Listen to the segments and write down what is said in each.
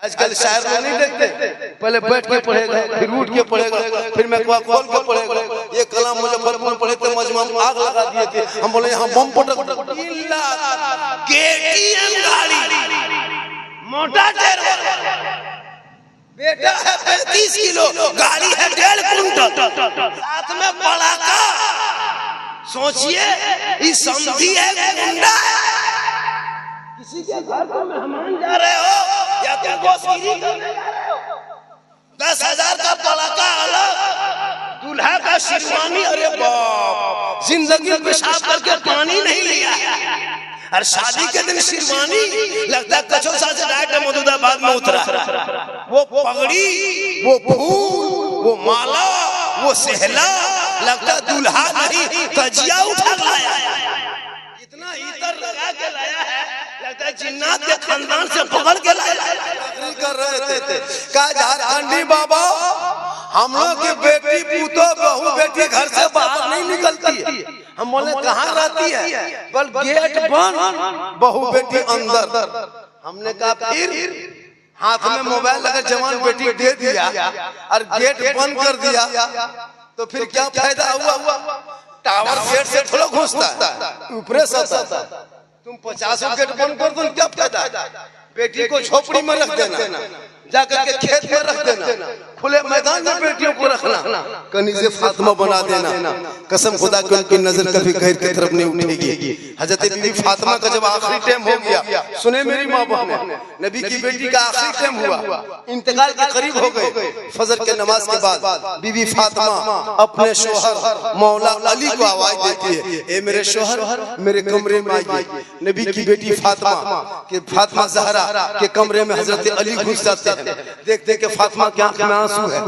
आजकल शायर लोग नहीं देखते, पहले बैठ के पढ़ेगा, फिर उठ के पढ़ेगा, फिर मैं खोल के पढ़ेगा। ये कलाम मुजफ्फरपुर पढ़े थे, मजमा में आग लगा दिए थे। हम बोले यहाँ बम पटक केटीएम गाड़ी मोटा बेटा है 35 किलो, गाड़ी है 1.5 कुंटल, साथ में पड़ाका। सोचिए ये समझी है गुंडा है। किसी के घर को मेहमान जा रहे हो या तुम गोश्तगिरी करने जा रहे हो, 10,000 का पड़ाका अलग, दूल्हा का शेरवानी। अरे बाप, जिंदगी में पेशाब करके पानी नहीं लिया, और शादी के दिन शेरवानी लगता कचौसा से डायरेक्ट मधुदाबाद में उतरा। वो पगड़ी, वो फूल, वो माला, वो सहला, लगता दूल्हा नहीं कजिया उठा लाया। इतना इतर लगा के लाया है, लगता है जिन्नात के खानदान से पकड़ के लाया। कर रहे थे का झारखंडी बाबा, हम लोग की बेटी पूतो बहू बेटी घर से बाहर नहीं निकलती है। हम बोले कहाँ रहती है, बल गेट बंद, बहू बेटी अंदर। हमने कहा फिर हाथ में मोबाइल अगर जवान बेटी दे दिया और गेट बंद कर दिया तो फिर क्या फायदा हुआ? टावर गेट से थोड़ा घुसता है, ऊपर से तुम 50 गेट बंद कर दो, क्या फायदा? बेटी को झोपड़ी में रख देना, जाकर के खेत में रख देना, खुले मैदान में बेटियों को रखना, कनीज़े फातिमा बना देना। कसम खुदा की उनकी नजर कभी गैर की तरफ नहीं उठेगी। हजरत बीबी फातिमा का जब आखिरी टाइम हो गया, सुने मेरी माँ बहन, नबी की बेटी का आखिरी टाइम हुआ, इंतकाल के करीब हो गए। फजर के नमाज के बाद बीबी फातिमा अपने शोहर मौला अली को आवाज देती है, ए मेरे शोहर मेरे कमरे में आइए। नबी की बेटी फातिमा ज़हरा के कमरे में हजरत अली घुस जाते हैं। देखते के फातिमा की आंख में आंसू है,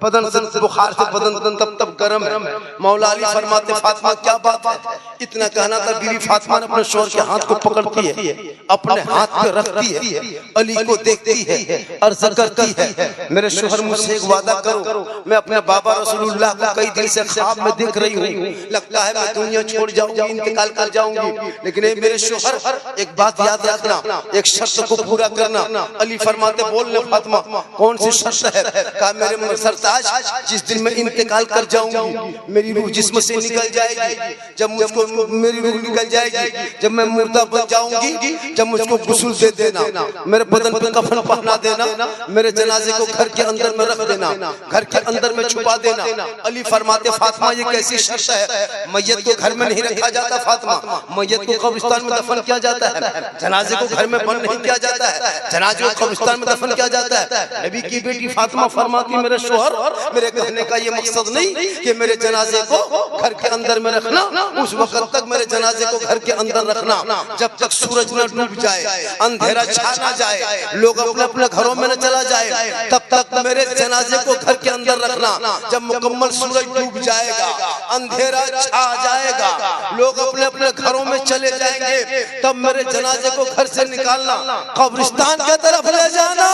बदन से बुखार से बदन तब गर्म है। मौला अली फरमाते फातिमा क्या बात है? इतना कहना था, बीवी फातिमा ने अपने शोहर के हाथ को पकड़ती है, अपने हाथ पे रखती है, अली को देखती है, अर्ज़ करती है मेरे शोहर मुझसे एक वादा करो, मैं अपने बाबा रसूलुल्लाह को कई दिन से ख्वाब में देख रही हूँ, लगता है मैं दुनिया छोड़ जाऊंगी, इंतकाल कर जाऊंगी, लेकिन मेरे शोहर एक बात याद रखना, एक शर्त को पूरा करना। अली फरमाते बोलने फातिमा कौन सी शर्त है? कहा मेरे सरताज, जिस दिन मैं इंतकाल कर जाऊंगी मेरी रूह जिस्म से निकल जाएगी, जब मुझको मेरी रूह निकल जाएगी, जब मैं मुर्दा बन जाऊंगी, जब मुझको गुस्ल दे देना, मेरे बदन पर कफन पहना देना, मेरे जनाजे को घर के अंदर में रख देना, घर के अंदर में छुपा देना। अली फरमाते फातिमा ये कैसी शर्त है? मैयत को घर में नहीं रखा जाता फातिमा, मैयत को कब्रिस्तान में दफन किया जाता है, जनाजे को घर में बंद नहीं किया जाता है, जनाजे को कब्रिस्तान में दफन किया जाता है। नबी की बेटी फातिमा फरमाती मेरे शोहर, मेरे कहने का ये मकसद नहीं कि मेरे जनाजे को घर के अंदर में रखना, उस वक्त तक मेरे जनाजे को घर के अंदर रखना जब तक सूरज न डूब जाए, अंधेरा छा ना जाए, लोग अपने अपने घरों में न चला जाए, तब तक मेरे जनाजे को घर के अंदर रखना। जब मुकम्मल सूरज डूब जाएगा, अंधेरा छा जाएगा, लोग अपने अपने घरों में चले जाएंगे, तब मेरे जनाजे को घर से निकालना, कब्रिस्तान की तरफ ले जाना,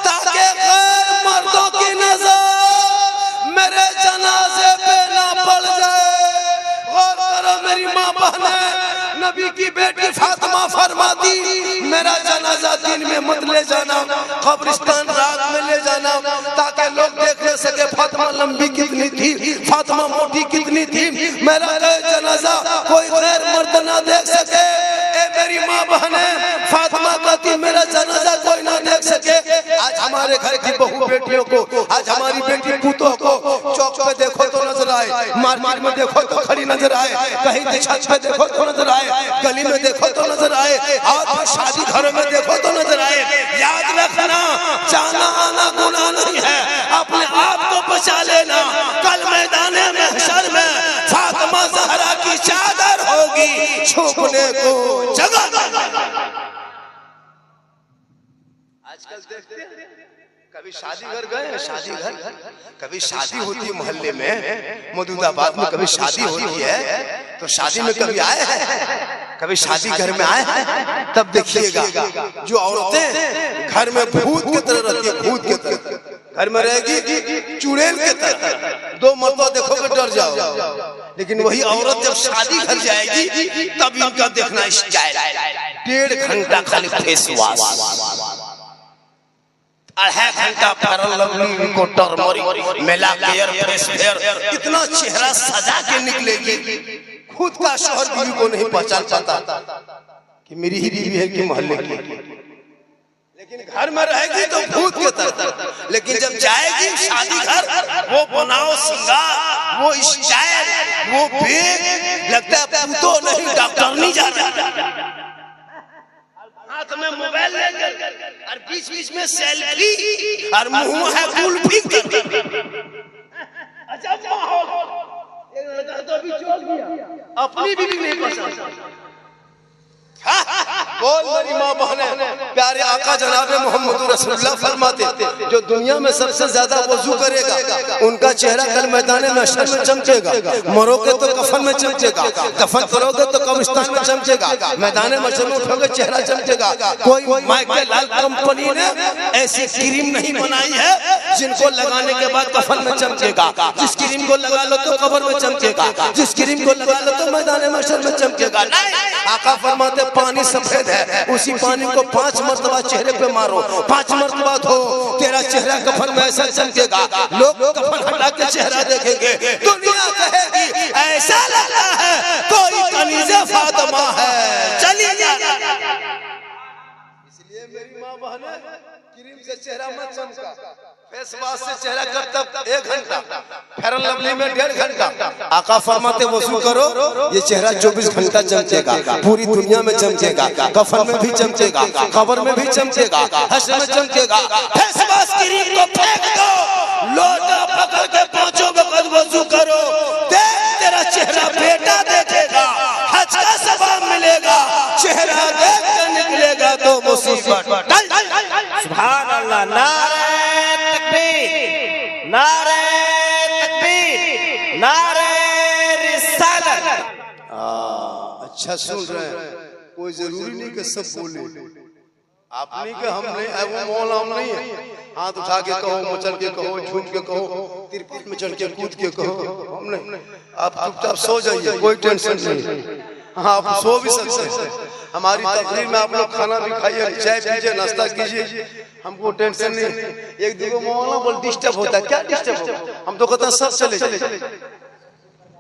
ताकि गैर मर्दों की नजर मेरे जनाजे पे ना पड़ जाए। गौर करो मेरी माँ बहने, नबी की बेटी फातिमा फरमाती मेरा जनाजा दिन में मत ले जाना, कब्रिस्तान रात में ले जाना, ताकि लोग देख ले सके फातिमा लंबी कितनी थी, फातिमा मोटी कितनी थी, मेरा जनाजा कोई गैर मर्द ना देख सके। ए मेरी माँ बहने, फातिमा कहती मेरा जनाजा कोई ना देख सके। आज हमारे घर की बहू बेटियों को, आज हमारी बेटी पूतों को चौक पे देखो तो नजर आए, मार्केट में देखो तो खड़ी नजर आए, कहीं छत पे देखो तो नजर आए, गली में देखो तो नजर आए, और शादी घरों में देखो तो नजर आए। याद रखना, जाना आना गुनाह नहीं है, अपने आप को बचा लेना। कल मैदान महशर में फातिमा ज़हरा की चादर होगी छुपने को जगह। आजकल देखते हैं कभी शादी घर गए, शादी घर कभी शादी होती है मोहल्ले में, मधुदाबाद में कभी शादी होती है, तो शादी में कभी आए हैं, कभी शादी घर में आए हैं, तब देखिएगा जो औरतें घर में भूत की तरह रहती है, भूत की तरह घर में रहेगी, चुड़ैल की तरह, दो मर्तबा देखोगे डर जाओ। लेकिन वही औरत जब शादी घर जाएगी तब इनका देखना स्टाइल, 1.5 घंटा खाली फेस वॉश, 2.5 घंटा फेयर लवली को टर्मरिक मेला केयर फ्रेश फेयर इतना चेहरा सजा के निकलेगी, खुद का शोहर बीवी को नहीं पहचान पाता कि मेरी ही बीवी है कि मोहल्ले की। लेकिन घर में रहेगी तो भूत के तरह, लेकिन जब जाएगी शादी घर, वो बनाओ श्रृंगार, वो स्टाइल, वो बेग, लगता है पूतो नहीं डॉक्टर नहीं जा रहा, हाथ में मोबाइल लेकर और बीच बीच में सेल्फी और मुंह है कुल्फी। अच्छा तो अभी चोट गया, अपनी बीवी नहीं पसंद। बोल मेरी माँ बहने, प्यारे आका जनाब मोहम्मद रसूलुल्लाह फरमाते, जो दुनिया में सबसे ज्यादा वजू करेगा उनका चेहरा कल मैदान महशर में चमकेगा। मरोगे तो कफन में चमकेगा, कफन करोगे तो कब्रिस्तान में चमकेगा, मैदान महशर में उठोगे चेहरा चमकेगा। कोई माइकल लाल कंपनी ने ऐसी क्रीम नहीं बनाई है जिनको लगाने के बाद कफन में चमकेगा। जिस क्रीम को लगा लो तो कब्र में चमकेगा, जिस क्रीम को लगा लो तो मैदान महशर में चमकेगा। आका फरमाते पानी सफेद है, उसी पानी को 5 मरतबा चेहरे पे मारो, 5 मरतबा धो, तेरा चेहरा कफन में ऐसा चमकेगा। लोग कफन हटा के चेहरा देखेंगे, दुनिया कहेगी ऐसा लगा है कोई कनीज़े फातिमा है, चली जा। इसलिए मेरी माँ बहने, क्रीम से चेहरा मत चमका, फेस वॉश से चेहरा कर तब 1 घंटा, फेयर लवली में 1.5 घंटा। आका फरमाते वजू करो, ये चेहरा 24 घंटा चमकेगा, पूरी दुनिया में चमकेगा, कफन में भी चमकेगा, कब्र में भी चमकेगा, हश्र में चमकेगा। फेस वॉश क्रीम को फेंक दो, लोटा पकड़ के 5 वक्त वजू करो, देख तेरा चेहरा बेटा देखेगा, हज का सवाब मिलेगा, चेहरा देख के निकलेगा तो मुसीबत। सुभान अल्लाह, नारे नारे तकबीर, नारे रिसालत। अच्छा सुन रहे हैं, कोई जरूरी नहीं कि सब बोले, आप नहीं कि हम नहीं, वो मौला हम नहीं है। हाथ उठा के कहो, मचल के कहो, झूठ के कहो, तिरपट में चढ़ के कूद के कहो, हम नहीं। आप चुपचाप सो जाइए, कोई टेंशन नहीं। हाँ, आप सो भी सकते हैं। हमारी तकरीर में आप लोग खाना भी खाइए, चाय पीजिए, नाश्ता कीजिए, हमको टेंशन नहीं। एक दूसरे मौलाना बोल डिस्टर्ब होता है, क्या डिस्टर्ब होता है? हम तो कहते हैं सब चले चले,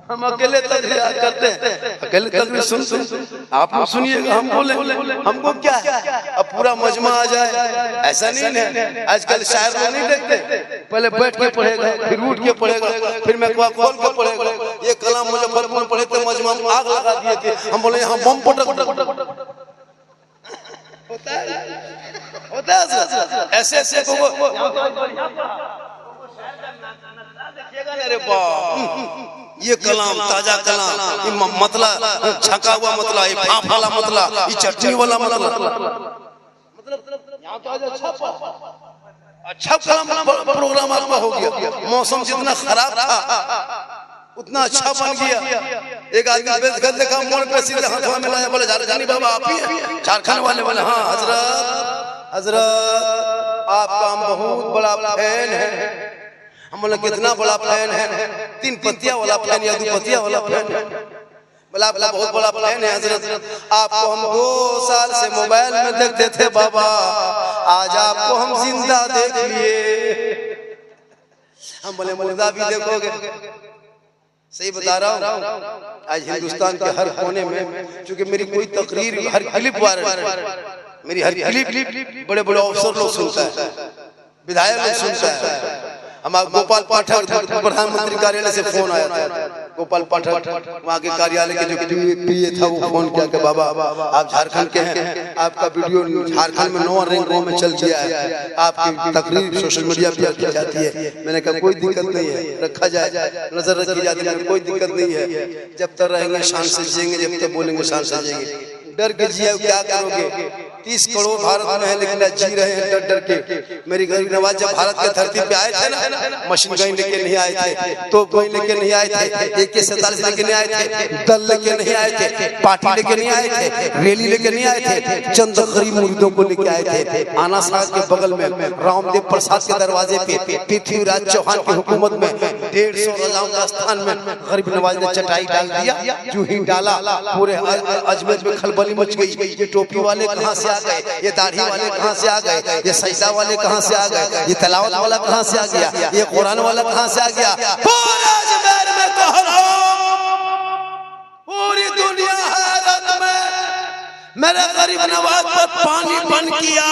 हम अकेले तकरीर करते हैं, अकेले तकरीर सुन आप लोग सुनिएगा, हम बोले हमको क्या है, अब पूरा मजमा आ जाए, ऐसा नहीं है। आजकल शायर लोग नहीं देखते, पहले बैठ के पढ़ेगा, फिर उठ के पढ़ेगा, फिर मैं खोल के पढ़ेगा। ये कलाम मुजफ्फरपुर में पढ़े थे, मजमा में आग लगा दिए थे, हम बोले यहाँ बम पटक होता है ऐसे ऐसे ये कलाम ताजा कलाम, मतला छका हुआ मतला, ये भाप वाला मतला, ये चटनी वाला मतला, अच्छा कलाम प्रोग्राम आपका हो गया। मौसम जितना खराब था उतना अच्छा बन गया। एक आदमी बेदखल देखा, मोड़ पे सीधे हाथ में लाया, बोले झारखंडी बाबा आप ही हैं? झारखंड वाले बोले हाँ हजरत, हजरत आपका हम बहुत बड़ा फैन है। हम बोले कितना बड़ा फैन है? 3 पत्तियां वाला फैन या 2 पत्तियां वाला फैन है। बोला आपका बहुत बड़ा फैन है हजरत, आपको हम 2 साल से मोबाइल में देखते थे बाबा, आज आपको हम जिंदा देख लिए। हम बोले मुर्दा भी देखोगे? सही बता रहा हूँ, आज हिंदुस्तान के हर कोने में, क्योंकि मेरी कोई तकरीर हर क्लिप वायरल, मेरी हर क्लिप बड़े बड़े अफसर लोग सुनता है, विधायक लोग सुनता है। हमारे गोपाल पाठक प्रधानमंत्री कार्यालय से फोन आया था, गोपाल पाठक वहाँ के कार्यालय के जो पीए था वो फोन किया कि बाबा आप झारखंड के हैं, आपका वीडियो झारखंड में 9 रेंकों में चल गया है, आपकी तकरीर सोशल मीडिया पर की जाती है। मैंने कहा कोई दिक्कत नहीं है, रखा जाए, नजर रखी जाती है, कोई दिक्कत नहीं है। जब तक रहेंगे शान से जिएंगे, जब तक बोलेंगे शान से जिएंगे। डर के जिए क्या करोगे? 30 करोड़ भारत में है, लेकिन जी रहे हैं डर डर के। मेरी गरीब नवाज जब भारत के धरती पे आए थे ना, मशीन गन लेके नहीं आए थे, तोप गन लेके नहीं आए थे, AK-47 लेके नहीं आए थे, दल लेके नहीं आए थे, पार्टी लेके नहीं आए थे, रैली लेके नहीं आए थे, चंद गरीब मुरीदों को लेके आए थे। आना साहब के बगल में रामदेव प्रसाद के दरवाजे पे पृथ्वीराज चौहान की हुकूमत में 150 रजाओं का स्थान में गरीब नवाज ने चटाई डाल दिया। जो ही डाला पूरे अजमेर में खलबली मच गई। ये टोपी वाले कहाँ से आ गए, ये दाढ़ी वाले कहाँ से आ गए, ये सजदा वाले कहाँ से आ गए, ये तलावत वाला कहाँ से आ गया, ये कुरान वाला कहाँ से आ गया। पूरा अजमेर में कह रहा हूं, पूरी दुनिया हैरत में। मेरे गरीब नवाज पर पानी बंद किया,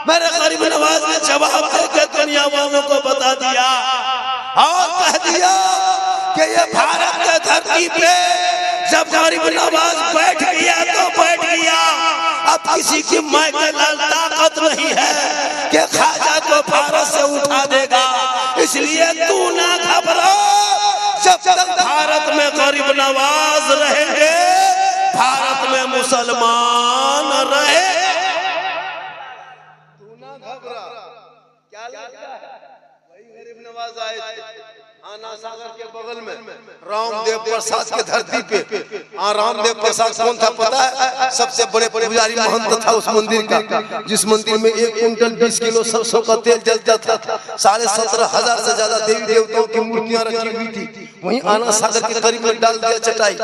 मेरे गरीब नवाज ने जवाब देकर दुनिया वालों को बता दिया और कह दिया कि ये भारत के धरती पे जब गरीब नवाज बैठ गया तो बैठ गया। अब किसी की माय के लाल ताकत नहीं है कि ख्वाजा को भारत से उठा देगा, इसलिए तू ना घबरा। जब तक भारत में गरीब नवाज रहेंगे, भारत में मुसलमान रहे। तू ना घबरा। क्या लगता है, वही गरीब नवाज आए थे आना सागर के बगल में, रामदेव प्रसाद के धरती पे। रामदेव प्रसाद कौन था पता है? सबसे बड़े पुजारी महंत था उस मंदिर का, जिस मंदिर में 1 कुंटल 20 किलो सरसों का तेल जल जाता था। 17,500 से ज्यादा देवी देवताओं की मूर्तियां रखी हुई थी। वहीं आना सागर के करीब में डाल दिया चटाई।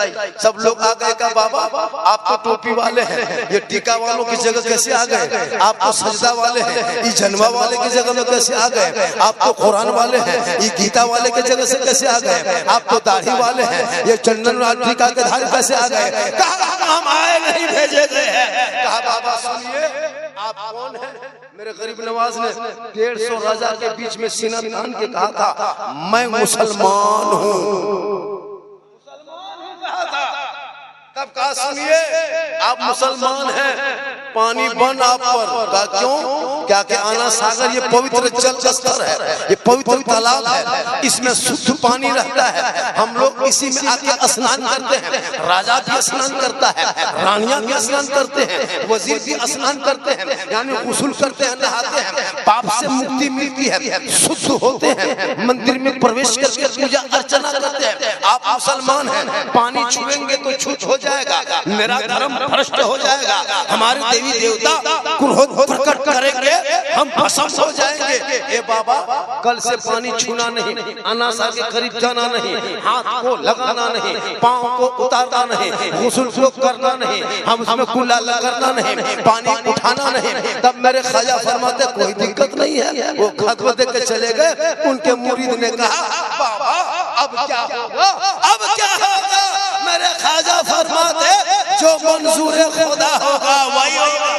सब लोग आ गए, का बाबा आप तो टोपी वाले हैं, ये टीका वालों की जगह कैसे आ गए? आप तो सजदा वाले हैं, ये जन्मा वाले की जगह में कैसे आ गए? आप तो कुरान वाले हैं, ये गीता वाले के जगह से कैसे आ गए? आप तो दाढ़ी वाले हैं, ये चंदन टीका के धारी कैसे आ गए? कहा हम आए नहीं, भेजे गए हैं। कहा बाबा सुनिए, आप कौन हैं? मेरे गरीब नवाज ने 150 राजा के बीच में सीना तान के कहा था, मैं मुसलमान हूँ। मुसलमान हूँ कहा था। तब कहा सुनिए, आप मुसलमान हैं, पानी बन आप पर। कहा क्यों? क्या कि आना सागर ये पवित्र जल का स्तर है, ये पवित्र तालाब है, इसमें शुद्ध पानी रहता है। हम लोग इसी में आके स्नान करते हैं। राजा भी स्नान करता है, रानियां भी स्नान करते हैं, वजीर भी स्नान करते हैं, यानी गुस्ल करते हैं, नहाते हैं, पाप से मुक्ति मिलती है, शुद्ध होते हैं, मंदिर में प्रवेश करके पूजा अर्चना करते हैं। आप मुसलमान हैं, पानी छुएंगे तो छूत हो जाएगा, मेरा धर्म भ्रष्ट हो जाएगा, हमारे देवी देवता क्रोध प्रकट करेंगे, हम भस्म हो जाएंगे। ए बाबा, कल से पानी छूना नहीं, अनासा के करीब जाना नहीं, हाथ को लगाना नहीं, पांव को उतारना नहीं, गुस्ल को करना नहीं, हम उसमें कुल्ला करना नहीं, पानी उठाना नहीं। तब मेरे ख्वाजा फरमाते कोई दिक्कत नहीं है। वो खतवा दे के चले गए। उनके मुरीद ने कहा बाबा अब क्या होगा, अब क्या होगा? मेरे ख्वाजा फरमाते जो मंजूर खुदा होगा वही होगा,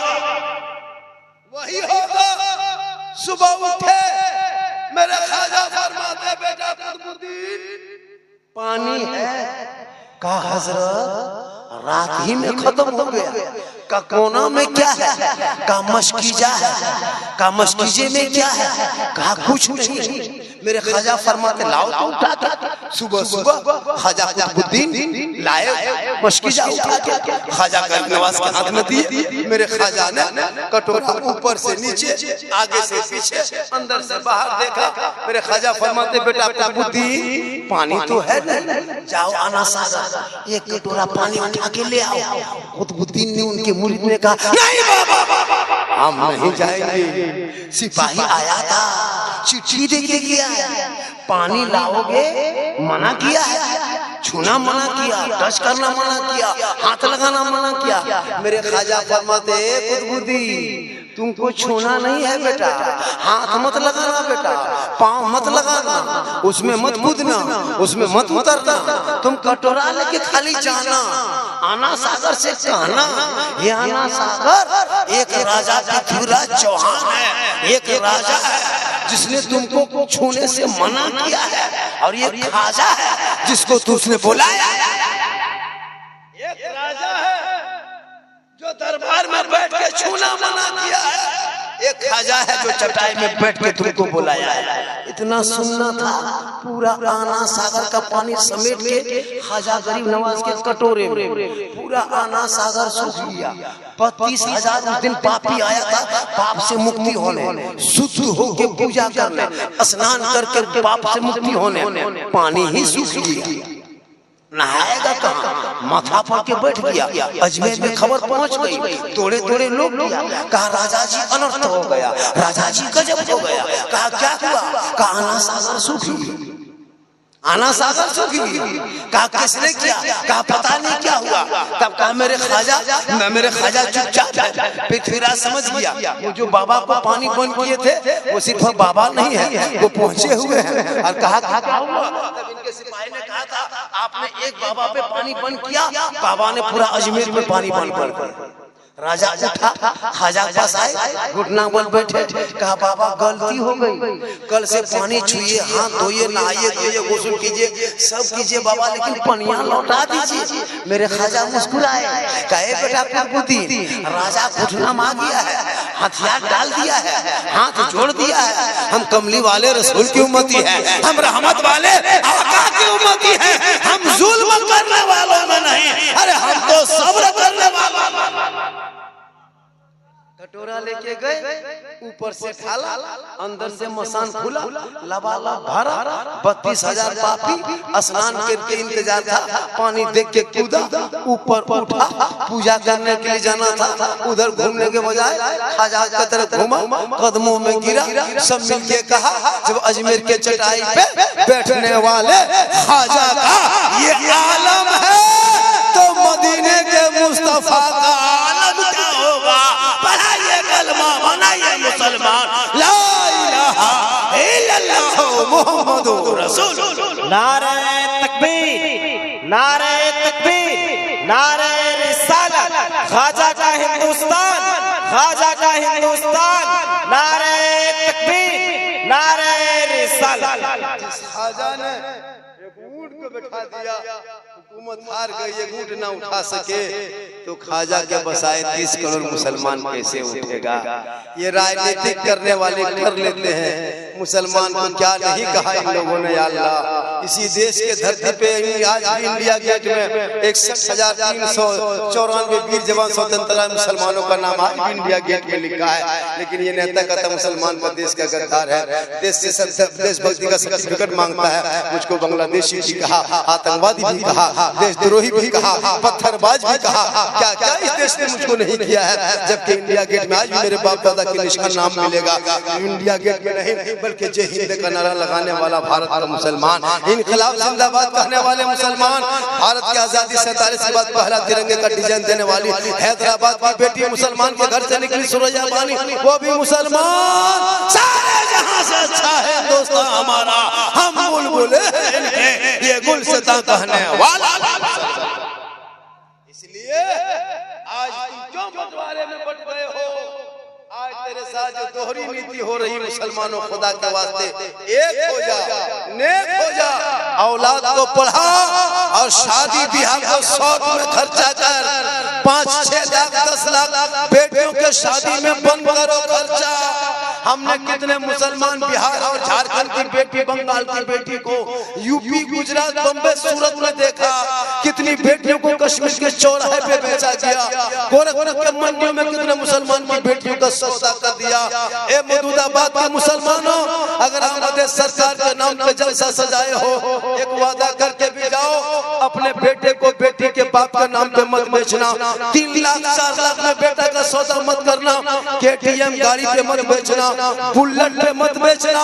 वही होगा। सुबह उठे, मेरे ख्वाजा फरमाते बेटा कुतुबुद्दीन पानी है? कहा हजरत रात ही में खत्म हो गया। का कोना में क्या है? का मशकीजा है। का मशकीजे में क्या है? कहा कुछ नहीं। मेरे ख्वाजा फरमाते लाओ तो उठा के। सुबह सुबह ख्वाजा कुतुबुद्दीन लाए मशकीजा उठा के, ख्वाजा गरीब नवाज के हाथ में दिए। मेरे ख्वाजा ने कटोरा ऊपर से नीचे, आगे से पीछे, अंदर से बाहर देखा। मेरे ख्वाजा फरमाते बेटा कुतुबुद्दीन पानी तो है नहीं, जाओ आना सागर 1 कटोरा पानी उठा के ले आओ। कुतुबुद्दीन ने उनके मुरीद ने कहा नहीं बाबा हम नहीं जाएंगे। सिपाही आया था, चिट्ठी दे के गया है, पानी लाओगे मना किया है, छूना मना किया, टच करना मना किया, हाथ लगाना मना किया। मेरे ख्वाजा फरमाते कुतुबुद्दीन तुमको छूना नहीं है बेटा, हाथ मत लगाना बेटा, पाँव मत लगाना, उसमें मत कूदना, उसमें मत उतरना, तुम कटोरा लेके खाली जाना। आना सागर से कहना ये आना सागर एक राजा का युवराज चौहान है, एक राजा है जिसने तुमको छूने से मना किया है, और ये ख्वाजा है जिसको तुमने बुलाया। एक राजा है जो दरबार में बैठ के छूना मना किया है, एक ख्वाजा है जो चटाई में बैठ के तुमको बुलाया है। इतना सुनना था, पूरा आना सागर का पानी समेट के ख्वाजा गरीब नवाज के कटोरे में पूरा आना सागर सूख गया। 32,000 उस दिन पापी आया था पाप से मुक्ति होने, शुद्ध होके पूजा करने, स्नान करके पाप से मुक्ति होने, पानी ही सूख गया। नहाएगा कहाँ? माथा पर के बैठ गया। अजमेर में खबर पहुंच गई, थोड़े थोड़े लोग गया, कहा राजा जी अनर्थ हो गया, राजा जी गजब हो गया। कहा क्या हुआ? कहा आना सागर सूख गया। आना सागर सूखी। कहा किसने किया? कहा पता नहीं क्या हुआ। तब कहा मेरे ख्वाजा चुपचाप है। पृथ्वीराज समझ गया वो जो बाबा को पानी बंद किए थे वो सिर्फ बाबा नहीं है, वो पहुंचे हुए हैं। और कहा क्या हुआ? तब इनके सिपाही ने कहा था आपने एक बाबा पे पानी बंद किया, बाबा ने पूरा अजमेर में पानी बंद कर दिया। राजा उठा, ख्वाजा के पास आए, घुटना बोल बैठे, कहा बाबा गलती हो गई, कल से पानी छुइए, हाथ धोइए, नहाइए धोइए, गुस्ल कीजिए, सब कीजिए बाबा, लेकिन पनिया लौटा दीजिए। मेरे ख्वाजा मुस्कुराए, कहे बेटा कुलबुद्दीन, राजा घुटना मार गया है, हथियार डाल दिया है, हाथ जोड़ दिया है, हम कमली वाले रसूल की उम्मती है, हम रहमत वाले आका की उम्मती है, हम जुल्म करने वालों में नहीं, अरे हम तो सब्र करने वालों। कटोरा लेके गए, ऊपर से ठाला, अंदर से मसान खुला, लबालब भरा, 32,000 पापी स्नान करके इंतजार था, पानी देख के कूदा, ऊपर उठा, पूजा करने के लिए जाना था, उधर घूमने के बजाय ख्वाजा की तरफ घूमा, कदमों में गिरा, सब मिलके कहा जब अजमेर के चटाई पे बैठने वाले ख्वाजा का ये आलम है तो मदीने के मुस्तफा का आलम क्या होगा? पढ़ाइए कलमा, बनाइए मुसलमान, ला इलाहा इल्लल्लाह मुहम्मदुर रसूलुल्लाह। नारे तकबीर, नारे तकबीर, नारे रिसालत, ख्वाजा का हिंदुस्तान, ख्वाजा का हिंदुस्तान, नारे तकबीर, नारे रिसालत। जिस ख्वाजा ने एक ऊंट को बैठा दिया, हुकूमत हार गई, ये ऊंट ना उठा सके, तो ख्वाजा के बसाए 30 करोड़ मुसलमान कैसे उठेगा? ये राजनीतिक करने वाले कर लेते हैं, मुसलमान को क्या नहीं कहा इन लोगों ने। या अल्लाह, इसी देश के धरती पे आज भी इंडिया गेट में 61,394 वीर जवान स्वतंत्रता मुसलमानों का नाम आज भी इंडिया गेट में लिखा है, लेकिन ये नेता कहता मुसलमान पर देश का गद्दार है, देश से देशभक्ति का सर्टिफिकेट मांगता है, मुझको बांग्लादेशी भी कहा, आतंकवादी भी कहा, देशद्रोही भी कहा, पत्थरबाज भी कहा, क्या क्या इस देश ने मुझको नहीं किया है। जबकि इंडिया गेट में आज भी मेरे बाप दादा के निशान नाम मिलेगा। इंडिया गेट में नहीं बल्कि जय हिंद का नारा लगाने वाला भारत का मुसलमान, इनकलाब जिंदाबाद कहने वाले मुसलमान, भारत की आजादी 47 के बाद पहला तिरंगे का डिजाइन देने वाली हैदराबाद की बेटी मुसलमान के घर से निकली सुरैया बानी, वो भी मुसलमान। सारे जहां से अच्छा है दोस्तों हमारा, हम बुलबुले ये गुलसिता कहने वाला। इसलिए आज तुम क्यों बंटवारे में बट गए हो? आज तेरे साथ जो दोहरी नीति हो रही मुसलमानों, खुदा के वास्ते एक हो जा, नेक हो जा, औलाद को पढ़ा और शादी ब्याह को शौक में खर्चा कर, 5-6 लाख 10 लाख बेटियों के शादी में बंद करो खर्चा। हमने कितने मुसलमान बिहार और झारखंड की बेटी, बंगाल की बेटी को यूपी, गुजरात, बम्बई, सूरत में देखा, कितनी बेटियों को कश्मीर के चौराहे पे बेचा गया, गोरखपुर के मंडियों में कितने मुसलमान की बेटियों का सौदा कर दिया। ए मदूदाबाद के मुसलमानों, अगर हमारे सरकार के नाम पे जलसा सजाए हो, एक वादा करके भी जाओ, अपने बेटे को बेटी के बाप के नाम पे मत बेचना, 3 लाख 4 लाख में बेटा का सौदा मत करना, KTM गाड़ी पे मत बेचना, बुलेट पे मत बेचना,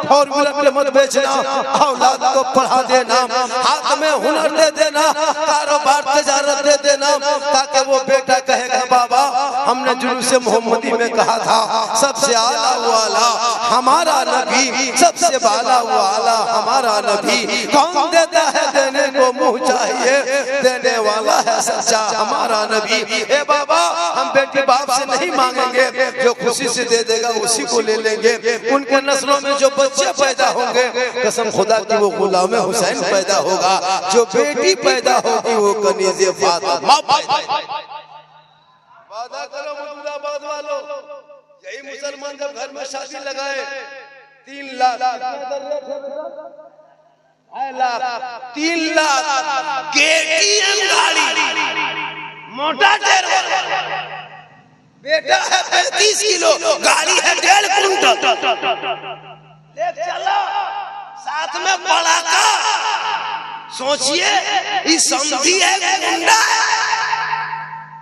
4 व्हीलर पे मत बेचना, औलाद को पढ़ा देना, हाथ में हुनर दे देना, कारोबार तजारत दे देना, ताकि वो बेटा कहेगा बाबा हमने जुलूस मोहम्मदी में कहा था सबसे आला वाला हमारा नबी, सबसे बाला वाला हमारा नबी, कौन देता है देने को मुंह चाहिए, देने वाला है सच्चा हमारा नबी। ए बाबा हम बेटी बाप से नहीं मांगेंगे, जो खुशी से दे देगा उसी को ले लेंगे। उनके नस्लों में जो बच्चे पैदा होंगे, कसम खुदा की वो गुलाम हुसैन पैदा होगा, जो बेटी पैदा होगी वो कनीज़े फातिमा। वादा करो मदूदाबाद वालों, यही मुसलमान जब घर में शादी लगाए 3 लाख 3 लाख KTM गाड़ी, मोटा ड्राइवर, बेटा है 35 किलो, गाड़ी है 1.5 कुंटल, ले चला साथ में पड़ाका। सोचिए इस समझी है गुंडा है,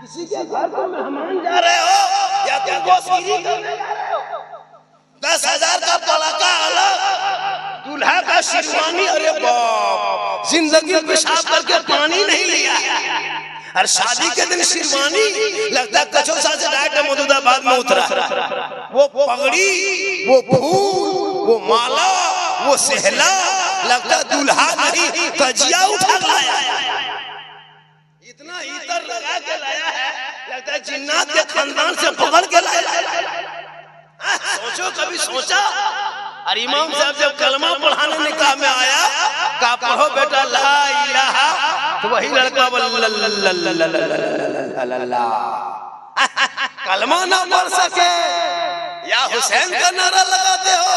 किसी के घर को मेहमान जा रहे हो या तुम गोश्तगिरी करने जा रहे हो, 10,000 का पड़ाका अलग, दूल्हा का लगता शिरवानी, अरे बाप, जिंदगी में पेशाब करके पानी नहीं लिया। और शादी के दिन शिरवानी लगता कचौसा से डायरेक्ट मधुदाबाद में उतरा। वो पगड़ी, वो फूल, वो माला, वो सहला, लगता दूल्हा नहीं कजिया उठा लाया। इतना इतर लगा के लाया है, लगता है जिन्नात के खानदान से पकड़ के लाया। सोचो, कभी सोचा? और इमाम साहब जब कलमा पढ़ाने निकाह में आया, कहा पढ़ो बेटा ला इलाहा, तो वही लड़का कलमा ना पढ़ सके या हुसैन का नारा लगाते हो।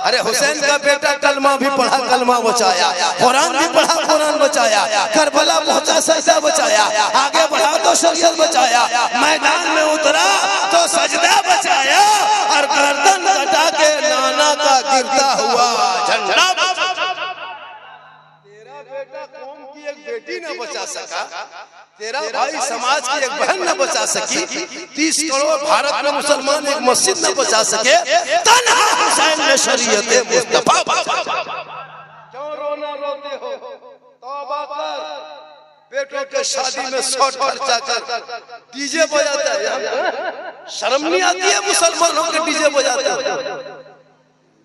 अरे हुसैन का बेटा कलमा भी पढ़ा, कलमा बचाया, कुरान भी पढ़ा, कुरान बचाया, करबला पहुंचा, सजदा बचाया, आगे बढ़ा तो शरीयत बचाया, मैदान में उतरा तो सजदा बचाया, और गर्दन कटा के नाना का गिरता हुआ झंडा। तेरा बेटा कौम की एक बेटी न बचा सका, तेरा भाई समाज की एक बहन न बचा सकी, 30 करोड़ भारत में मुसलमान एक मस्जिद न बचा सके, तन्हा हुसैन ने शरीयत मुस्तफा। क्यों रोना रोते हो? तौबा कर। बेटों के शादी में शॉट खर्चा कर डीजे बजाता है, शर्म नहीं आती है मुसलमानों के डीजे बजाते हो?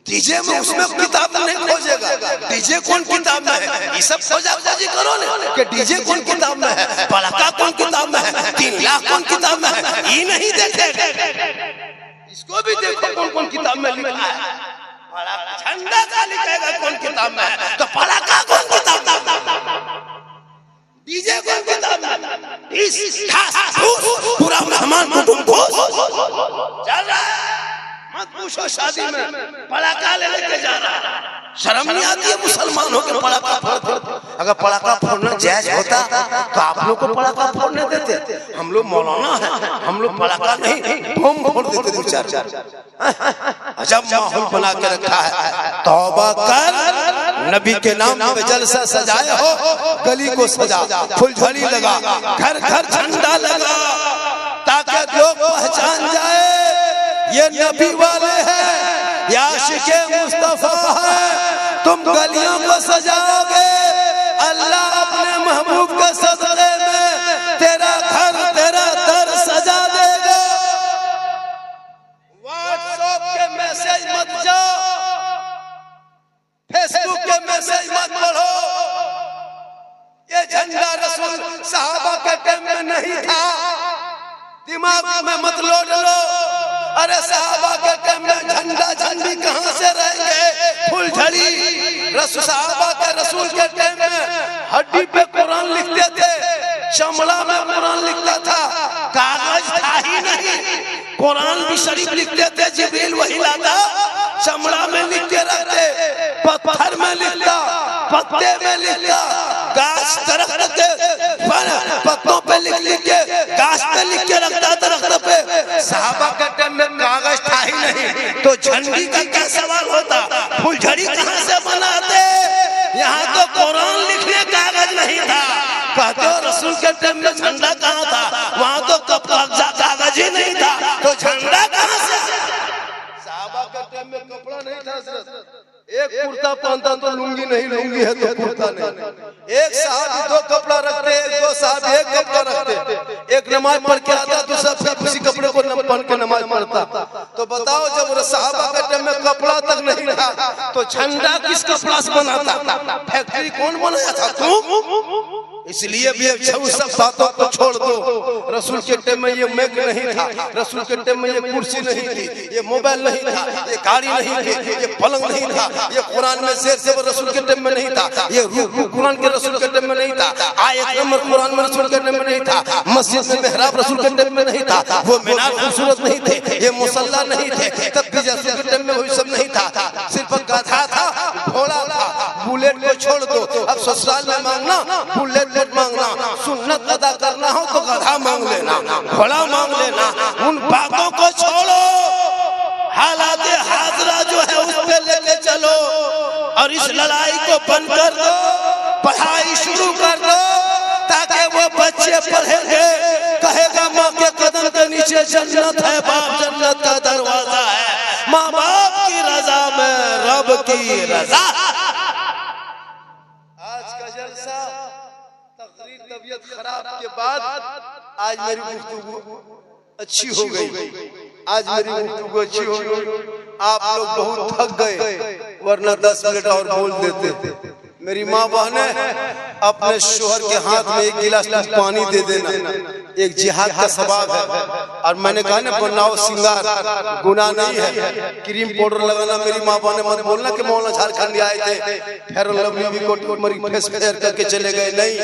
डीजे में उसमें किताब नहीं खोजेगा, डीजे कौन किताब में है, ये सब खोजी करो ना कि डीजे कौन किताब में है, पड़ाका कौन किताब में है, 3 लाख कौन किताब में है, ये नहीं देखेगा। इसको भी देखो कौन कौन किताब में लिखा है। झंडा का लिखेगा कौन किताब में है, तो पड़ाका कौन किताब में, डीजे कौन किताब में, पूरा मेहमान कुटुंब चल रहा है। मत पूछो शादी में पड़ाका लेके जा रहा है, शर्म नहीं आती है मुसलमानों के पड़ाका फोड़ते? अगर पड़ाका फोड़ना जायज होता तो आप लोग को पड़ाका फोड़ने देते। हम लोग मौलाना है, हम लोग पड़ाका नहीं बम फोड़ देते 2-4। अजब माहौल बना के रखा है। तौबा कर, नबी के नाम पे जलसा सजाए हो, गली को सजा, फुलझड़ी लगा, घर घर झंडा लगा, ताकि लोग पहचान जाए ये नबी वाले हैं, या आशिके मुस्तफा है। तुम गलियों को सजाओगे, अल्लाह अपने महबूब के सदक़े में तेरा घर, तेरा दर सजा देगा। व्हाट्सएप के मैसेज मत जाओ, फेसबुक के मैसेज मत पढ़ो। ये झंडा रसूल साहबा के टाइम में नहीं था, दिमाग में मत लोड लो। अरे साहबा के टाइम में झंडा झंडी कहां से रहेंगे, फुलझड़ी। साहबा के रसूल के टाइम में हड्डी पे कुरान लिखते थे, चमड़ा में कुरान लिखता था, कागज था ही नहीं। कुरान भी शरीफ लिखते थे, जिब्रील वही लाता, चमड़ा में लिख के रखते, पत्थर में लिखता, पत्ते में लिखता, गाछ दरख्त के पत्तों पे लिख के, गाछ पे लिख के रखता, दरख्त पे। साहबा के टाइम में कागज था ही नहीं, तो झंडी का क्या सवाल होता, फुलझड़ी कहां से बनाते? यहाँ तो कुरान लिखने कागज नहीं था। कहते हो रसूल के टाइम में झंडा कहाँ था, वहाँ तो कागज ही नहीं था, तो झंडा कहाँ से? साहबा के टाइम में कपड़ा नहीं था, एक कुर्ता पहनता तो लुंगी नहीं, लुंगी है तो कुर्ता नहीं। एक साहब 2 कपड़ा रखते, 2 साहब 1 कपड़ा रखते। एक नमाज पढ़ के आता तो सब उसी कपड़े को पहन के नमाज पढ़ता। तो बताओ, जब साहबा के टाइम में कपड़ा तक नहीं था, तो झंडा किस कपड़ा से बनाता? फैक्ट्री कौन बनाया था? तुम। इसलिए भी सब बातों को छोड़ दो। रसूल के टाइम में ये मैक नहीं था, रसूल के टाइम में ये कुर्सी नहीं थी, ये मोबाइल नहीं था, ये गाड़ी नहीं थी, ये पलंग नहीं था, ये कुरान में शेर से रसूल के टाइम में नहीं था, ये कुरान के रसूल के टाइम में नहीं था, आयत नंबर कुरान में रसूल के टाइम में नहीं था, मस्जिद में मेहराब रसूल के टाइम में नहीं था, वो मीनार खूबसूरत नहीं थे, ये मुसल्ला नहीं थे, तब भी रसूल के टाइम में वही सब नहीं था। सिर्फ गधा था, घोड़ा था। बुलेट को छोड़ दो, अब ससुराल में मांगना, बुलेट मांगना, सुन्नत अदा करना हो तो गधा मांग लेना, घोड़ा मांग लेना। उन बातों को छोड़ो, हालात हाजरा जो है उस पे लेके चलो, और इस लड़ाई को बंद कर दो, पढ़ाई शुरू कर दो, ताकि वो बच्चे पढ़ेंगे, कहेगा माँ के कदम के नीचे जन्नत है, बाप जन्नत का दरवाजा है, माँ बाप की रजा में रब की रजा। शराब के बाद आज मेरी गुफ्तगू अच्छी हो गई, आज मेरी गुफ्तगू अच्छी हो गई। आप लोग बहुत थक गए, वरना 10 मिनट और बोल देते। मेरी माँ बहने, अपने शोहर के हाथ में 1 गिलास पानी दे देना, एक जिहाद का सवाब है। और मैंने कहा ना, बनाओ सिंगार, गुनाह नहीं है। क्रीम पाउडर लगाना, मेरी माँ बहने मत बोलना कि मौलाना झारखंड आए थे फेयर लवली को फेस फेयर करके चले गए। नहीं,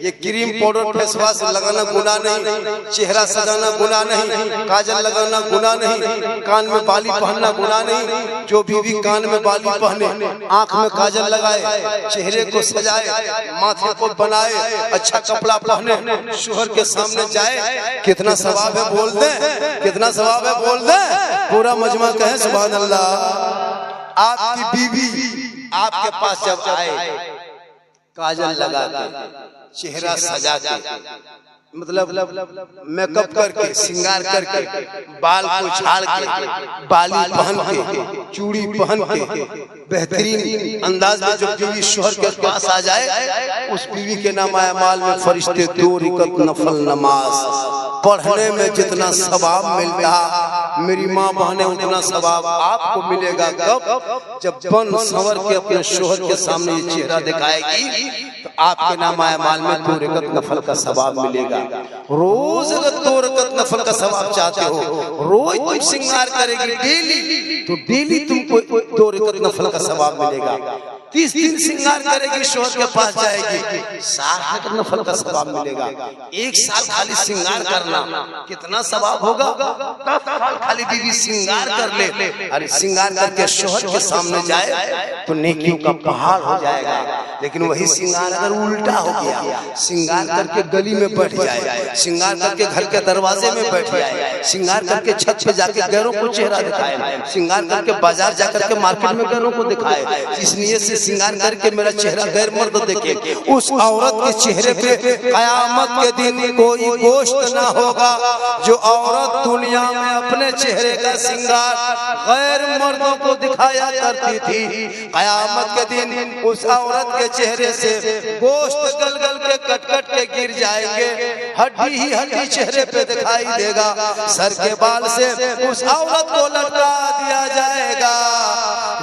ये क्रीम पाउडर फेस वॉश लगाना गुनाह नहीं, चेहरा सजाना गुनाह नहीं, काजल लगाना गुनाह नहीं, कान में बाली पहनना गुनाह नहीं। जो बीवी कान में बाली पहने, आंख में काजल लगाए, चेहरे को सजाए, माथे को बनाए, अच्छा कपड़ा पहने, शोहर के सामने जाए, कितना सवाब है बोल दे, कितना सवाब है बोल दे। पूरा मजमा कहे सुभान अल्लाह। आपकी बीवी आपके पास जब आए, काजल लगा के, चेहरा सजा के, मतलब मेकअप करके, श्रृंगार करके, बाल को झाड़ के, बाली पहन के, चूड़ी पहन के, बेहतरीन अंदाज में जो बीवी शोहर के पास आ जाए, उस बीवी के नाम अमाल में फरिश्ते 2 रकात नफल नमाज पढ़ने में जितना सवाब मिलता, मेरी माँ बहने उतना सवाब आपको मिलेगा। कब? जब बन संवर के अपने शोहर के सामने ये चेहरा दिखाएगी, तो आपके नाम अमाल में 2 रकात नफल का सवाब मिलेगा। रोज अगर 2 रकात नफल का सवाब चाहते हो, रोज तुम श्रृंगार करेगी डेली, तो डेली तुमको 2 रकात नफल का सवाब मिलेगा। 30 दिन श्रृंगार करेगी, शोहर के पास जाएगी, 60 रकात नफल का सवाब मिलेगा। 1 साल खाली श्रृंगार करना, कितना सवाब होगा? 10 साल खाली बीवी श्रृंगार कर ले, अरे श्रृंगार करके शोहर के सामने जाए तो नेकियों का पहाड़ हो जाएगा। लेकिन वही श्रृंगार अगर उल्टा हो गया, श्रृंगार करके गली में बैठ जाए, श्रृंगार करके घर के दरवाजे में बैठ जाए, श्रृंगार करके छत पे जाके गैरों को चेहरा दिखाए, श्रृंगार करके बाजार जाकर के मार्केट में गैरों को दिखाए, इस नियत से श्रृंगार करके मेरा चेहरा गैर मर्द देखे, उस औरत के चेहरे पे कयामत के दिन कोई गोश्त ना होगा। जो औरत दुनिया में अपने चेहरे का श्रृंगार गैर मर्दों को दिखाया करती थी, कयामत के दिन उस औरत के चेहरे से गोश्त गल गल के कट कट के गिर जाएंगे, हड्डी ही हड्डी चेहरे पे दिखाई देगा। सर के बाल से उस औरत को लटका दिया जाएगा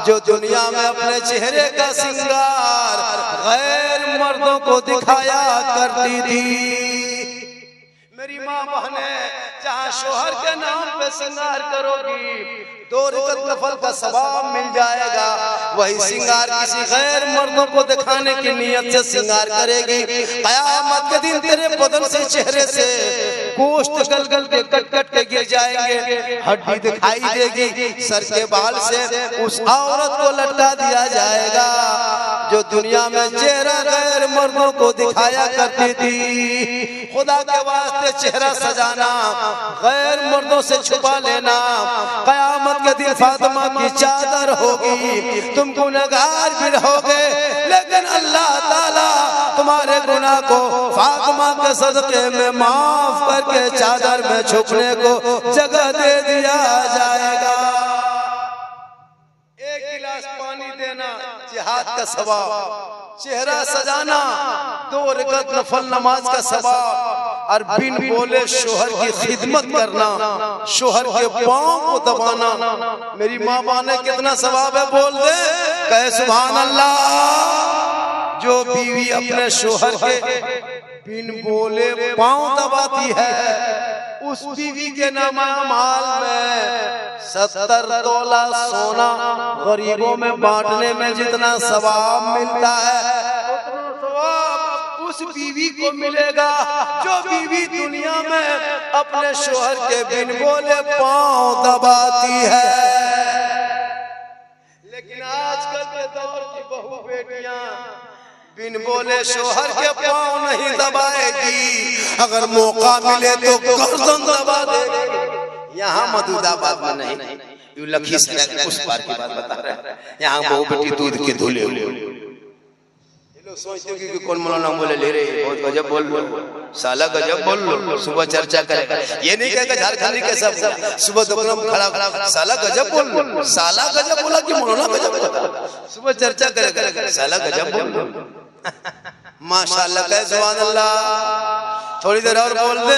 जो दुनिया में अपने चेहरे का श्रृंगार गैर मर्दों को दिखाया करती थी। मेरी माँ बहने, जहाँ शोहर के नाम पे श्रृंगार करोगी 2 रकात नफल का सवाब मिल जाएगा। वही श्रृंगार किसी गैर मर्दों को दिखाने की नियत से श्रृंगार करेगी, कयामत के दिन तेरे बदन से चेहरे से गोश्त गल गल के कट कट के गिर जाएंगे, हड्डी दिखाई देगी, सर के बाल से उस औरत को लटका दिया जाएगा जो दुनिया में चेहरा गैर मर्दों को दिखाया करती थी। खुदा के वास्ते चेहरा सजाना, गैर मर्दों से छुपा लेना, कयामत के दिन फातिमा की चादर होगी, तुम गुनहगार भी रहोगे, लेकिन अल्लाह ताला तुम्हारे गुनाह को फातिमा के सदके में माफ करके चादर में छुपने को जगह दे दिया जाएगा। 1 गिलास पानी देना जिहाद का सवाब, चेहरा सजाना 2 रकात नफल नमाज का सवाब, और बिन बोले शोहर की खिदमत करना, शोहर के पांव को दबाना, मेरी माँ बाने कितना सवाब है बोल दे, कहे सुभान अल्लाह। जो बीवी अपने शोहर के बिन बोले पांव दबाती है, उस बीवी के नाम माल में 70 तोला सोना गरीबों में बांटने में जितना सवाब मिलता है, उतना सवाब उस बीवी को मिलेगा जो बीवी दुनिया में अपने शोहर के बिन बोले पांव दबाती है। लेकिन आजकल के दौर की बहू बेटियां बिन बोले शोहर के पांव नहीं दबाएगी, अगर मौका मिले तो गर्दन दबा देगी। यहाँ मधुदाबाद में नहीं, लखीसराय उस पार की बात बता रहे हैं। यहाँ बहू बेटी दूध के धुले सोचते कि कौन मौलाना बोले ले रहे, बहुत गजब बोल लो, साला गजब बोल लो, सुबह चर्चा करेगा। ये नहीं कहेगा झारखंडी कैसा सुबह दोपहर में खड़ा साला गजब बोल लो, साला गजब बोला कि मौलाना गजब बोला, सुबह चर्चा करेगा साला गजब बोल लो। माशाअल्लाह, कहे सुभान अल्लाह। थोड़ी देर और बोल दे।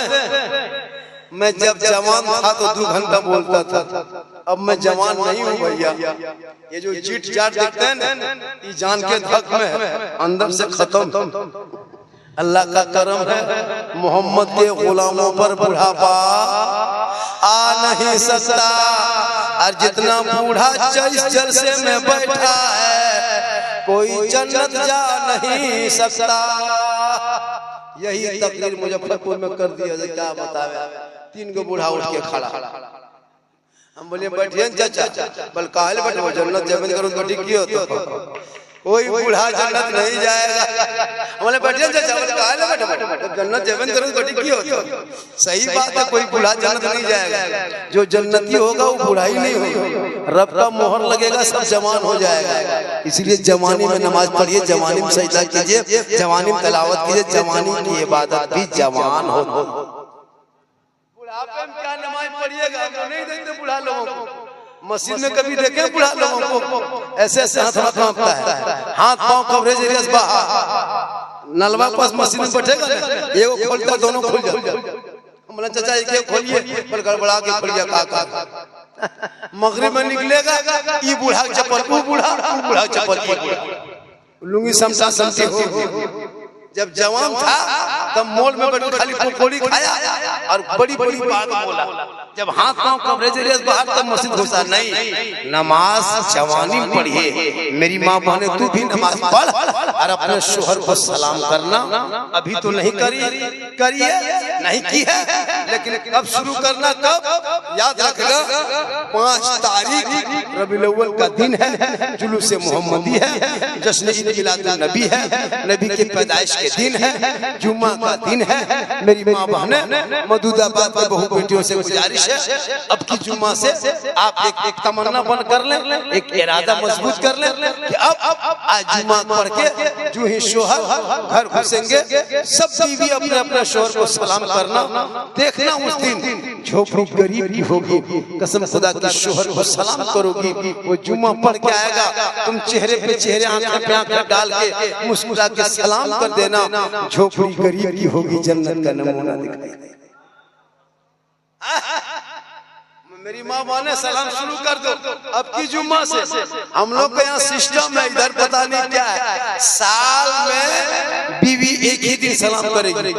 मैं जब जवान था तो 2 घंटा बोलता था, अब मैं जवान नहीं हूँ भैया। ये जो चीट चाट देखते हैं ना, ये जान के धक में है, अंदर से खत्म। अल्लाह का करम है, मोहम्मद के गुलामों पर बुढ़ापा आ नहीं सकता। और जितना बूढ़ा इस जलसे में बैठा है, कोई जन्नत जा नहीं सकता। यही तकरीर मुजफ्फरपुर में कर दिया जाए, क्या बतावे। 3 गो बूढ़ा उठ के खड़ा, हम बोले बैठिए चाचा, बल काहे बैठो, जन्नत जमीन करो तो ठीक ही होता। कोई बूढ़ा जन्नत नहीं जाएगा। बोले बैठिए चाचा, बल काहे बैठो, जन्नत जमीन करो तो ठीक ही होता। सही बात है, कोई बूढ़ा जन्नत नहीं जाएगा। जो जन्नती होगा वो बूढ़ा ही नहीं होगा, रब का मोहर लगेगा, सब जवान हो जाएगा। इसलिए जवानी में नमाज पढ़िए, जवानी में सजदा कीजिए, जवानी में तिलावत कीजिए, जवानी की इबादत भी जवान हो। बुढ़ापे में क्या नमाज पढ़िएगा, वो नहीं देखते बूढ़ा लोगों को। मस्जिद में कभी देखे बूढ़ा लोगों को ऐसे ऐसे हाथ कांपता है, हाथ पांव कवरेज एरिया से बाहर। नलवा पास मस्जिद में बैठेगा ना, एगो खोलता दोनों खुल जाए। बोला चाचा एक खोलिए, पर गड़बड़ा के खोलिए का। मगरिब में निकलेगा, ये बूढ़ा चप्पल, वो बूढ़ा चप्पल, लुंगी समसा समसी हो। जब जवान था तब मॉल में बैठ खाली पकौड़ी खाया और बड़ी बड़ी बात बोला। जब हाथ पांव कवरेज एरिया से बाहर तब मस्जिद घुसा। नहीं, नमाज जवानी पढ़िए। मेरी माँ बहने तू भी नमाज पढ़ और अपने शोहर को सलाम करना। अभी तो नहीं करिए, नहीं की है, लेकिन कब शुरू करना, कब याद रखना। 5 तारीख रबीउल अव्वल का दिन है, जुलूस मोहम्मदी है, जश्न ईद मिलादुन नबी है, नबी के पैदाइश के दिन है, जुम्मा का दिन है। मेरी माँ बहने मदूदाबाद के बहू बेटियों से गुजारिश है, अब की जुम्मा से आप एक तमन्ना बन कर ले, एक इरादा मजबूत कर ले कि अब आज जुम्मा पढ़ के जो ही शोहर घर घुसेंगे, सब बीवी अपने अपने शोहर को सलाम करना। देखना उस दिन झोपड़ी गरीब की होगी, कसम खुदा की शोहर को सलाम करोगी, वो जुम्मा पढ़ के आएगा, तुम चेहरे पे चेहरे, आंखें पे आंखें डाल के मुस्कुरा के सलाम कर देना। झोपड़ी गरीब की होगी, जन्नत का नमूना दिखाई देगा। मेरी माँ माने सलाम शुरू कर दो अब की जुम्मा से। हम लोग का यहाँ सिस्टम है, इधर पता नहीं क्या है, साल में बीवी एक ही दिन सलाम करेगी,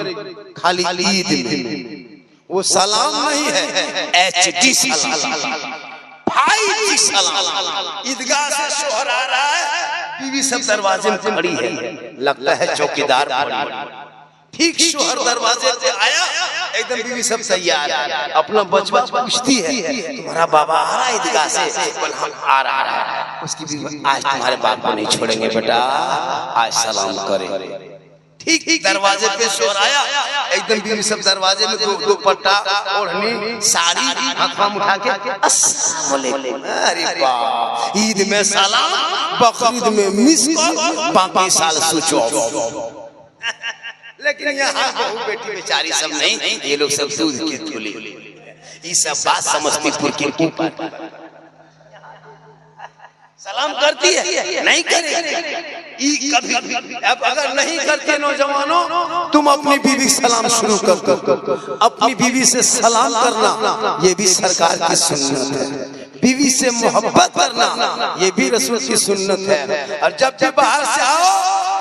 खाली ईद में। वो सलाम नहीं है, HD सलाम, 5G सलाम। ईदगाह से शोहर आ रहा है, बीवी सब दरवाजे में खड़ी है, लगता है चौकीदार। ठीक शोहर दरवाजे से आया, एकदम बीवी सब तैयार, अपना बचवा पूछती है तुम्हारा बाबा आ रहा है ईदगाह से? बोल हम आ रहा है। उसकी बीवी, आज तुम्हारे बाप को नहीं छोड़ेंगे बेटा, आज सलाम करे। ठीक दरवाजे पे शोहर आया, एकदम बीवी सब दरवाजे में दुपट्टा ओढ़नी साड़ी हाथ में उठा के अस्सलाम वालेकुम। अरे वाह, ईद में सलाम, बकरीद में मिस कॉल, बाकी साल स्विच ऑफ। लेकिन यहाँ बहू बेटी बेचारी सब नहीं, ये लोग सब दूध के थूले। ये सब बात समस्तीपुर के ऊपर सलाम करती है, नहीं करेगी कभी। अब अगर नहीं करते नौजवानों, तुम अपनी बीवी सलाम शुरू कर दो। अपनी बीवी से सलाम करना ये भी सरकार की सुन्नत है। बीवी से मोहब्बत करना ये भी रसूल की सुन्नत है। और जब भी बाहर से आओ,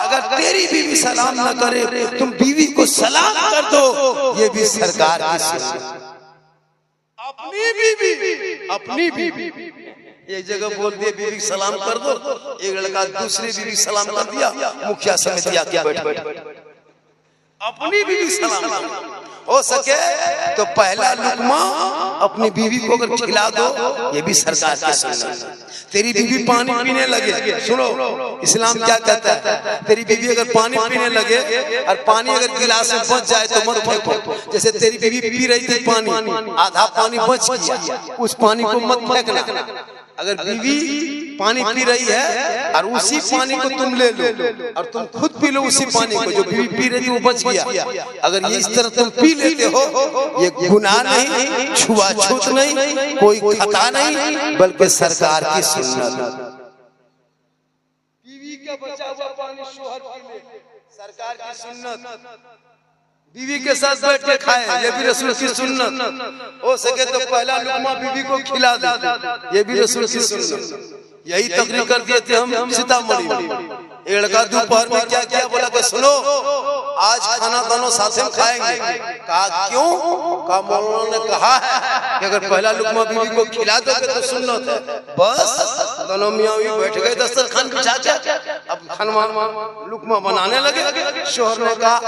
अगर तेरी बीवी सलाम न करे, तुम बीवी को सलाम कर दो, ये भी सरकार की सुन्नत। अपनी बीवी एक जगह बोल दिए बीवी सलाम कर दो, एक लड़का दूसरी बीवी सलाम कर दिया, मुखिया समिति आके बैठ। अपनी बीवी सलाम हो सके तो पहला लुकमा अपनी बीवी को अगर खिला दो, ये भी सरकार की सुन्नत। तेरी बीवी पानी पीने लगे, सुनो इस्लाम क्या कहता है, तेरी बीवी अगर पानी पीने लगे और पानी अगर गिलास में बच जाए तो मत फेंको। जैसे तेरी बीवी पी रही थी पानी, आधा पानी बच गया, उस पानी को मत फेंकना। अगर बीवी पानी पी रही है और उसी पानी को तुम ले लो और तुम खुद पी लो उसी पानी को, जो बीवी पी रही थी वो बच गया, अगर ये इस तरह तुम पी लेते हो, ये गुनाह नहीं, छुआछूत नहीं, कोई खता नहीं, बल्कि सरकार की सुन्नत। बीवी का बचा हुआ पानी शोहर पी ले, सरकार की सुन्नत। बीवी के साथ बैठ के खाए, ये भी रसूल की सुन्नत। हो सके तो पहला लुकमा बीवी को खिला दे, ये भी रसूल की सुन्नत। यही तकरीर कर दिए थे हम सीतामढ़ी में। एक लड़का दोपहर में क्या किया, बोला कि सुनो आज खाना दोनों साथ में खाएंगे। कहा क्यों? कहा मौलाना ने कहा है कि अगर पहला लुकमा बीवी को खिला दोगे तो सुन्नत है। बस दोनों मियाँ भी बैठ गए दस्तरखान बिछा के, अब खाना लुकमा बनाने लगे। शोहर ने कहा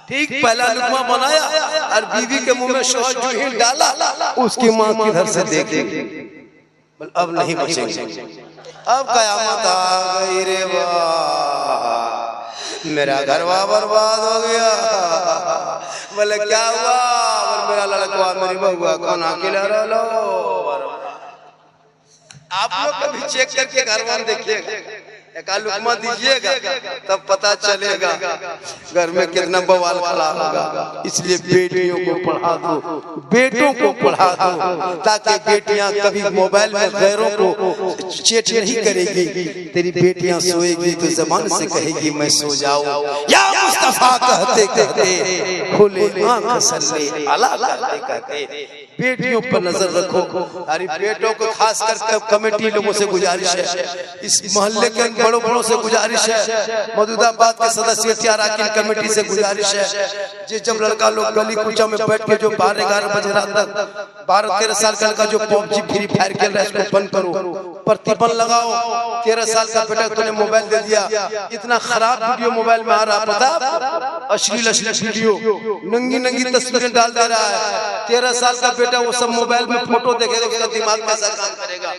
ठीक, पहला लुकमा बनाया और बीवी के मुंह में शोहर जो ही डाला, उसकी माँ किधर से देखेगी, अब नहीं बचेंगे। अब कयामत आ गई रे वाह, मेरा घरवा बर्बाद हो गया। बोले क्या हुआ? बोले मेरा लड़का मेरी बहुआ कौन अकेला रह लो। आप लोग कभी चेक करके घरवा देखिएगा, एक लुकमा दीजिएगा तब पता चलेगा घर में कितना बवाल खड़ा होगा। इसलिए बेटियों को पढ़ा दो, बेटों को पढ़ा दो, ताकि बेटियां कभी मोबाइल में गैरों को चेट नहीं करेगी। तेरी बेटियां सोएगी तो जबान से कहेगी मैं सो जाऊं। या मुस्तफा कहते कहते खुले आंख सल्ले अला करते कहते बेटियों पर नजर रखो। अरे बेटों को खास कर कमेटी लोगों से गुजारिश है, इस मोहल्ले के बड़ों बड़ों से गुजारिश है, मौजूदाबाद के सदस्य अराकीन कमेटी से गुजारिश है, जब लड़का लोग गली कूचा में बैठ के जो 12-11 बजे रात तक 12-13 साल का लड़का जो पबजी फ्री फायर खेल रहा है इसको बंद करो, प्रतिबंध लगाओ। 13 साल का बेटा तूने मोबाइल दे दिया, इतना खराब वीडियो मोबाइल में आ रहा, पता अश्लील वीडियो, नंगी नंगी तस्वीरें डाल दे रहा है। 13 साल का बेटा वो सब मोबाइल में फोटो देखेगा, उसका दिमाग कैसा काम करेगा।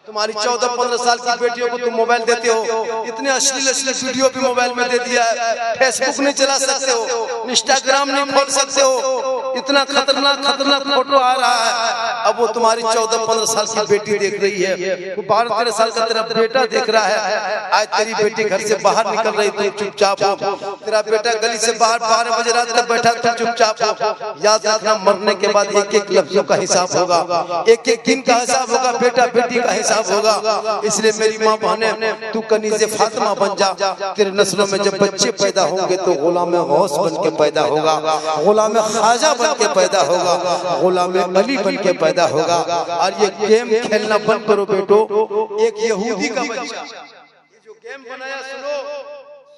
तुम्हारी 14-15 साल की बेटियों को तुम मोबाइल देते हो, इतने अश्लील वीडियो भी मोबाइल में दे दिया है। फेसबुक नहीं चला सकते हो, इंस्टाग्राम नहीं खोल सकते हो, इतना खतरनाक फोटो आ रहा है। अब वो तुम्हारी 14-15 साल की बेटी देख रही है, 12-13 साल का तेरा बेटा देख रहा है। आज तेरी बेटी घर से बाहर निकल रही, तुम चुपचाप हो। तेरा बेटा गली से बाहर 12 बजे रात तक बैठा, तुम चुपचाप हो। याद रखना मरने के बाद एक-एक लफ्जों का हिसाब होगा, एक-एक दिन का हिसाब होगा, बेटा बेटी का हिसाब होगा। इसलिए मेरी माँ बहने, तू कनीज़े फातिमा बन जा। तेरे नस्लों में जब बच्चे पैदा होंगे तो गुलाम गौस बन के पैदा होगा, गुलाम ख्वाजा बन के पैदा होगा, गुलाम अली बन के पैदा होगा। और ये गेम खेलना बंद करो बेटो। एक यहूदी का बच्चा ये जो गेम बनाया,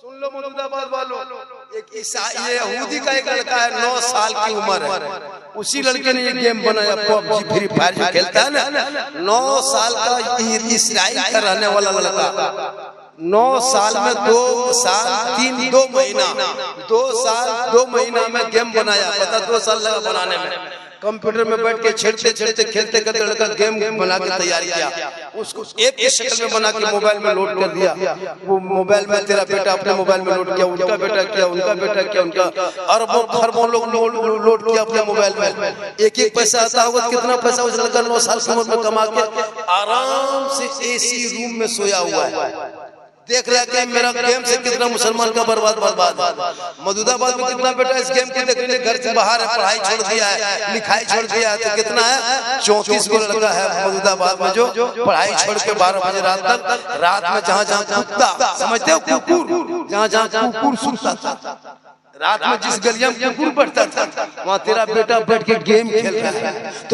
सुन लो मौजूदाबाद वालों, एक ईसाई यहूदी का एक लड़का है, 9 साल की उम्र है, उसी लड़के ने ये गेम बनाया पबजी फ्री फायर जो खेलता है ना। 9 साल का इस्राइल का रहने वाला लड़का, 9 साल में 2 साल 2 महीना में गेम बनाया। पता 2 साल लगा बनाने में। कंप्यूटर में बैठ के छेड़ते खेलते करते लड़का गेम बना के तैयार किया, उसको ऐप की शक्ल में बना के मोबाइल में लोड कर दिया। वो मोबाइल में तेरा बेटा अपने मोबाइल में लोड किया, उनका बेटा किया, उनका बेटा किया, उनका अरबों खरबों लोग लोड किया अपने मोबाइल में। एक पैसा आता होगा, कितना पैसा उस लड़का 9 साल की उम्र में कमा के आराम से एसी रूम में सोया हुआ है। देख रहा है कि मेरा गेम से कितना मुसलमान का बर्बाद। मौजूदाबाद में कितना बेटा इस गेम के देखने घर से बाहर है, पढ़ाई छोड़ दिया है, लिखाई छोड़ दिया है। तो कितना है? 34 को लड़का है मौजूदाबाद में जो पढ़ाई छोड़ के 12 बजे रात में जहाँ कुत्ता, समझते हो कुकुर, जहाँ कुकुर सुनता था, रात में जिस गलिया में कुकुर बैठता था, वहाँ तेरा बेटा बैठ के गेम खेल रहा है। तो